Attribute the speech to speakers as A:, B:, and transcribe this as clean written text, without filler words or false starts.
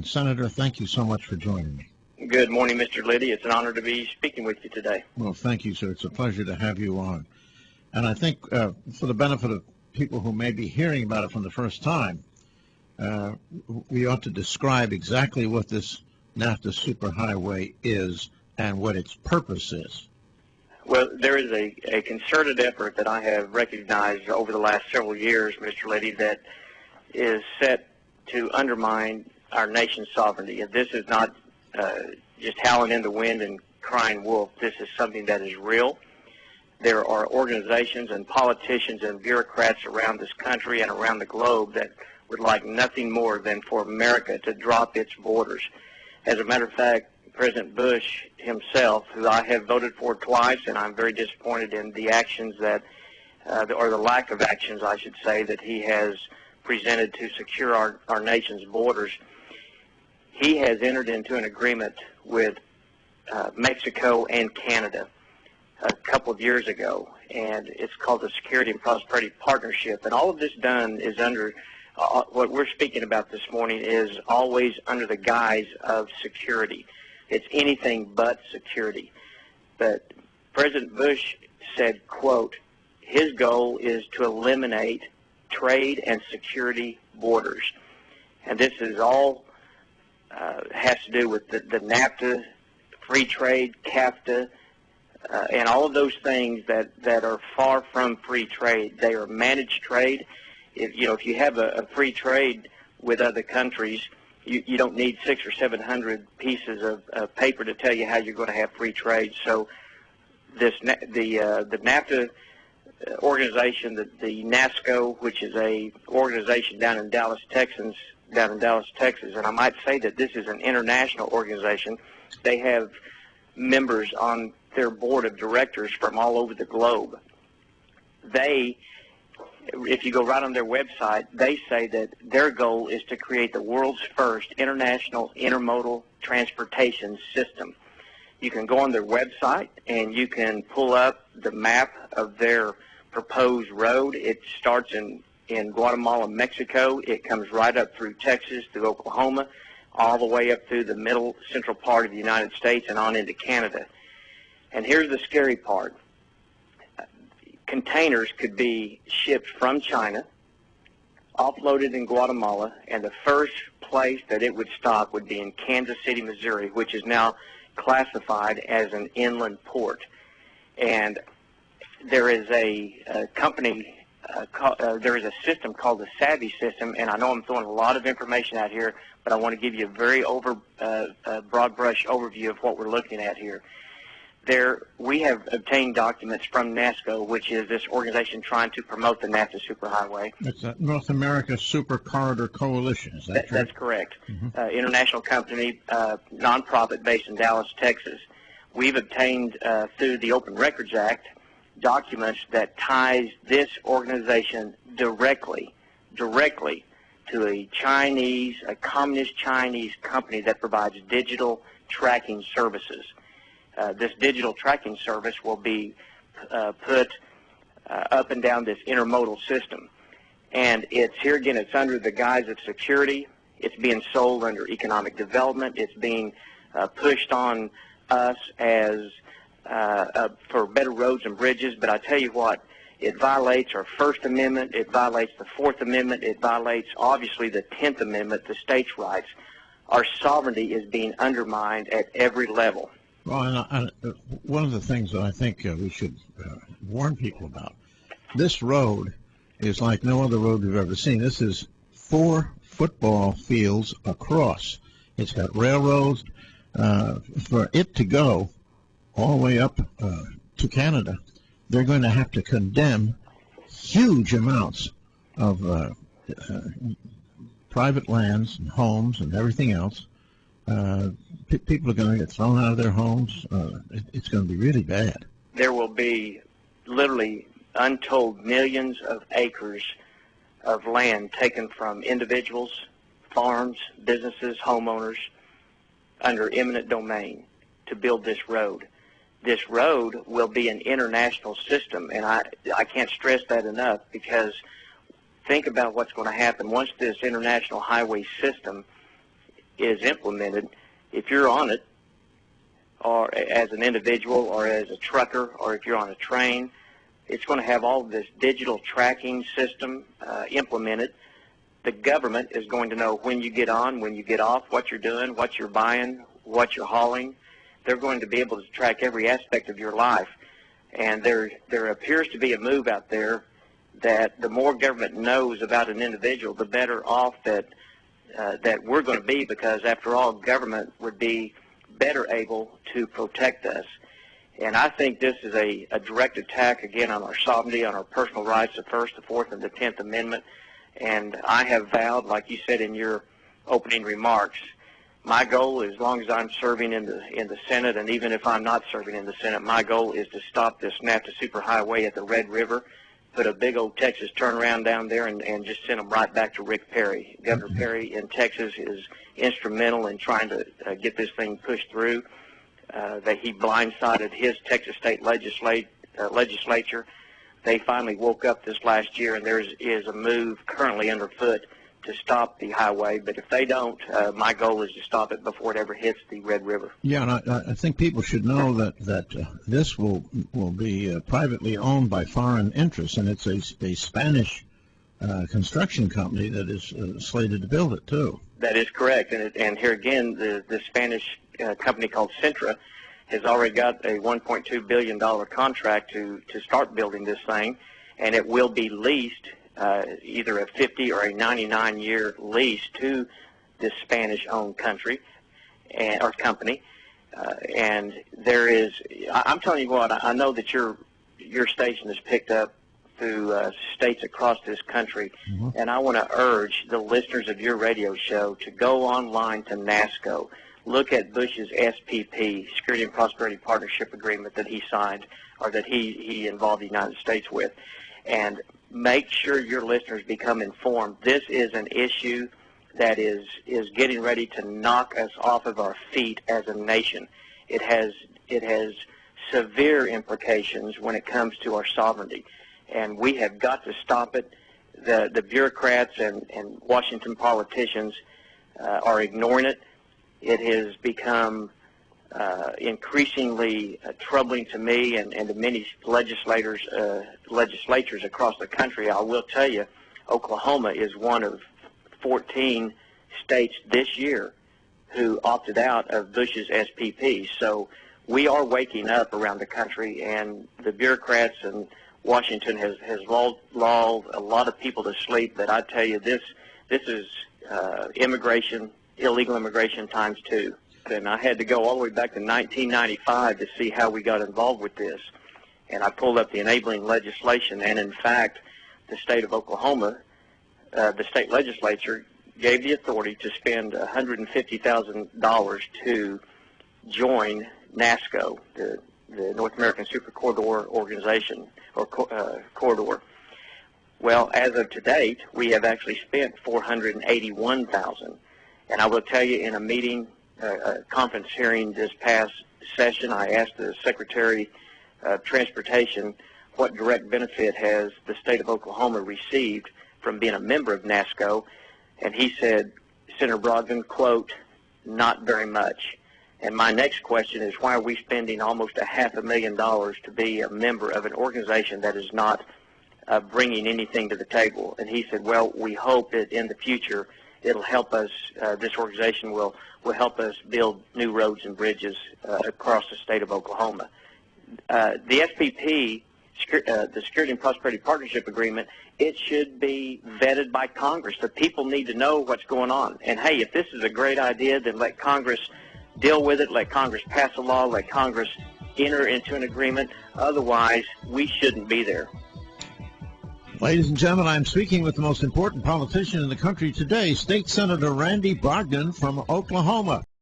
A: Senator, thank you so much for joining me.
B: Good morning, Mr. Liddy. It's an honor to be speaking with you today.
A: Well, thank you, sir. It's a pleasure to have you on. And I think for the benefit of people who may be hearing about it from the first time, we ought to describe exactly what this NAFTA superhighway is and what its purpose is.
B: Well, there is a concerted effort that I have recognized over the last several years, Mr. Liddy, that is set to undermine our nation's sovereignty. And this is not just howling in the wind and crying wolf. This is something that is real. There are organizations and politicians and bureaucrats around this country and around the globe that would like nothing more than for America to drop its borders. As a matter of fact, President Bush himself, who I have voted for twice, and I'm very disappointed in the actions that, or the lack of actions, I should say, that he has presented to secure our nation's borders. He has entered into an agreement with Mexico and Canada a couple of years ago, and it's called the Security and Prosperity Partnership. And all of this done is under, what we're speaking about this morning is always under the guise of security. It's anything but security. But President Bush said, quote, his goal is to eliminate trade and security borders. And this is all has to do with the NAFTA, free trade, CAFTA, and all of those things that are far from free trade. They are managed trade. If you have a free trade with other countries, you don't need 600 or 700 pieces of paper to tell you how you're going to have free trade. So the NAFTA organization, the NASCO, which is a organization down in Dallas, Texas, and I might say that this is an international organization. They have members on their board of directors from all over the globe. If you go right on their website, they say that their goal is to create the world's first international intermodal transportation system. You can go on their website and you can pull up the map of their proposed road. It starts in Guatemala, Mexico. It comes right up through Texas, through Oklahoma, all the way up through the middle central part of the United States and on into Canada. And here's the scary part. Containers could be shipped from China, offloaded in Guatemala, and the first place that it would stop would be in Kansas City, Missouri, which is now classified as an inland port. And there is a company, there is a system called the Savvy system, and I know I'm throwing a lot of information out here, but I want to give you a very broad brush overview of what we're looking at here. We have obtained documents from NASCO, which is this organization trying to promote the NAFTA superhighway.
A: It's a North America Super Corridor Coalition, is that true?
B: That's correct. Mm-hmm. International company, nonprofit based in Dallas, Texas. We've obtained, through the Open Records Act, documents that ties this organization directly to a communist Chinese company that provides digital tracking services. This digital tracking service will be put up and down this intermodal system. And it's here again, it's under the guise of security. It's being sold under economic development. It's being pushed on us as for better roads and bridges. But I tell you what, it violates our First Amendment. It violates the Fourth Amendment. It violates, obviously, the 10th Amendment, the states' rights. Our sovereignty is being undermined at every level.
A: Well, and one of the things that I think we should warn people about, this road is like no other road we've ever seen. This is 4 football fields across. It's got railroads. For it to go all the way up to Canada, they're going to have to condemn huge amounts of private lands and homes and everything else. People are going to get thrown out of their homes. It's going to be really bad.
B: There will be literally untold millions of acres of land taken from individuals, farms, businesses, homeowners under eminent domain to build this road. This road will be an international system, and I can't stress that enough, because think about what's going to happen once this international highway system is implemented, if you're on it, or as an individual or as a trucker, or if you're on a train, it's going to have all of this digital tracking system implemented. The government is going to know when you get on, when you get off, what you're doing, what you're buying, what you're hauling. They're going to be able to track every aspect of your life. And there appears to be a move out there that the more government knows about an individual, the better off that we're going to be, because after all, government would be better able to protect us. And I think this is a direct attack, again, on our sovereignty, on our personal rights, the First, the Fourth, and the 10th Amendment. And I have vowed, like you said in your opening remarks, my goal, as long as I'm serving in the Senate, and even if I'm not serving in the Senate, my goal is to stop this NAFTA superhighway at the Red River, put a big old Texas turnaround down there, and just send them right back to Rick Perry. Governor Perry in Texas is instrumental in trying to get this thing pushed through. That he blindsided his Texas state legislature. They finally woke up this last year, and there is a move currently underfoot to stop the highway. But if they don't, my goal is to stop it before it ever hits the Red River.
A: Yeah, and I think people should know that this will be privately owned by foreign interests, and it's a Spanish construction company that is slated to build it too.
B: That is correct, and here again, the Spanish company called Centra has already got a $1.2 billion contract to start building this thing, and it will be leased, either a 50 or a 99-year lease to this Spanish-owned country or company. And there is, I'm telling you what, I know that your station is picked up through states across this country, and I want to urge the listeners of your radio show to go online to NASCO, look at Bush's SPP, Security and Prosperity Partnership Agreement, that he signed, or that he involved the United States with, and make sure your listeners become informed. This is an issue that is getting ready to knock us off of our feet as a nation. It has severe implications when it comes to our sovereignty, and we have got to stop it. The bureaucrats and Washington politicians are ignoring it. It has become increasingly troubling to me and to many legislators across the country. I will tell you, Oklahoma is one of 14 states this year who opted out of Bush's SPP. So we are waking up around the country, and the bureaucrats and Washington has lulled a lot of people to sleep. But I tell you, this is illegal immigration times two. And I had to go all the way back to 1995 to see how we got involved with this. And I pulled up the enabling legislation, and in fact, the state of Oklahoma, the state legislature gave the authority to spend $150,000 to join NASCO, the North American Super Corridor Organization, or corridor. Well, as of to date, we have actually spent $481,000. And I will tell you, in a meeting, a conference hearing this past session, I asked the Secretary of Transportation what direct benefit has the state of Oklahoma received from being a member of NASCO, and he said, Senator Brogdon, quote, not very much. And my next question is, why are we spending almost $500,000 to be a member of an organization that is not bringing anything to the table? And he said, well, we hope that in the future it'll help us, this organization will help us build new roads and bridges across the state of Oklahoma. The SPP, the Security and Prosperity Partnership Agreement, it should be vetted by Congress. The people need to know what's going on. And, hey, if this is a great idea, then let Congress deal with it, let Congress pass a law, let Congress enter into an agreement. Otherwise, we shouldn't be there.
A: Ladies and gentlemen, I'm speaking with the most important politician in the country today, State Senator Randy Brogdon from Oklahoma.